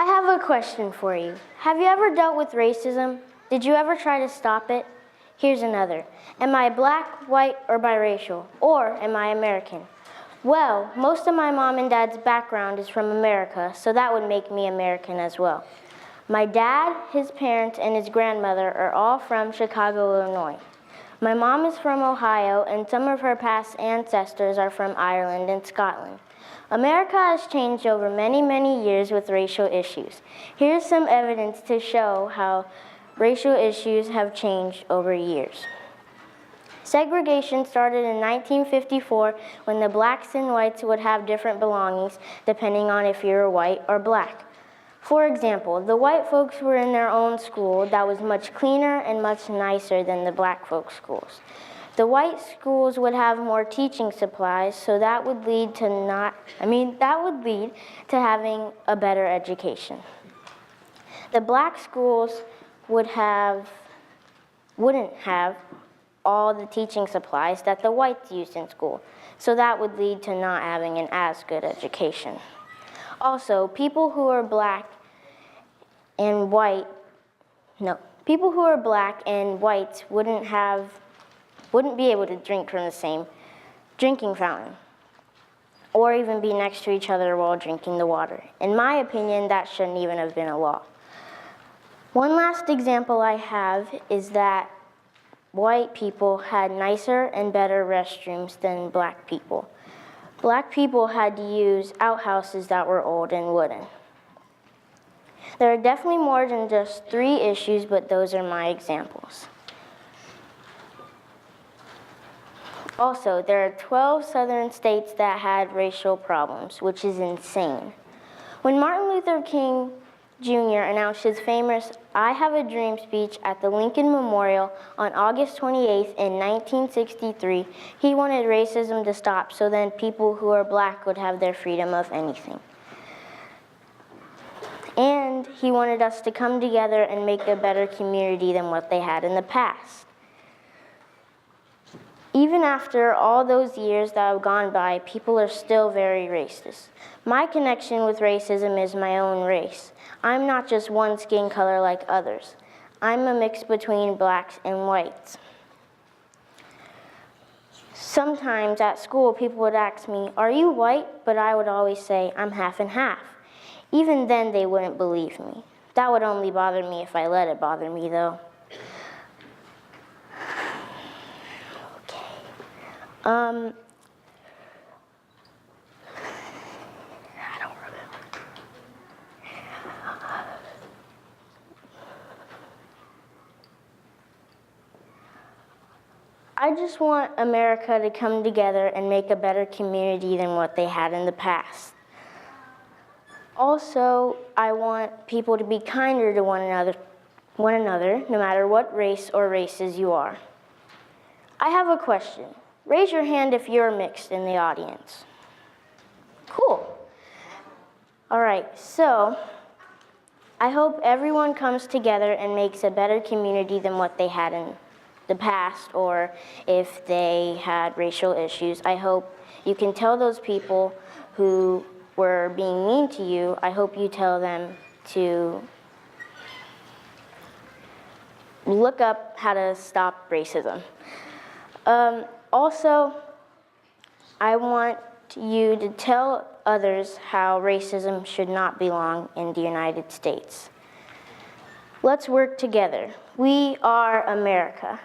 I have a question for you. Have you ever dealt with racism? Did you ever try to stop it? Here's another. Am I black, white, or biracial? Or am I American? Well, most of my mom and dad's background is from America, so that would make me American as well. My dad, his parents, and his grandmother are all from Chicago, Illinois. My mom is from Ohio, and some of her past ancestors are from Ireland and Scotland. America has changed over many, many years with racial issues. Here's some evidence to show how racial issues have changed over years. Segregation started in 1954 when the blacks and whites would have different belongings depending on if you were white or black. For example, the white folks were in their own school that was much cleaner and much nicer than the black folks' schools. The white schools would have more teaching supplies, so that would lead to having a better education. The black schools wouldn't have all the teaching supplies that the whites used in school, so that would lead to not having an as good education. Also, people who are black and whites wouldn't be able to drink from the same drinking fountain or even be next to each other while drinking the water. In my opinion, that shouldn't even have been a law. One last example I have is that white people had nicer and better restrooms than black people. Black people had to use outhouses that were old and wooden. There are definitely more than just 3 issues, but those are my examples. Also, there are 12 southern states that had racial problems, which is insane. When Martin Luther King Jr. announced his famous "I Have a Dream" speech at the Lincoln Memorial on August 28th in 1963, he wanted racism to stop so then people who are black would have their freedom of anything. And he wanted us to come together and make a better community than what they had in the past. Even after all those years that have gone by, people are still very racist. My connection with racism is my own race. I'm not just one skin color like others. I'm a mix between blacks and whites. Sometimes at school, people would ask me, "Are you white?" But I would always say, "I'm half and half." Even then, they wouldn't believe me. That would only bother me if I let it bother me, though. I don't remember. I just want America to come together and make a better community than what they had in the past. Also, I want people to be kinder to one another, no matter what race or races you are. I have a question. Raise your hand if you're mixed in the audience. Cool. All right, so I hope everyone comes together and makes a better community than what they had in the past, or if they had racial issues. I hope you can tell those people who were being mean to you, I hope you tell them to look up how to stop racism. Also, I want you to tell others how racism should not belong in the United States. Let's work together. We are America.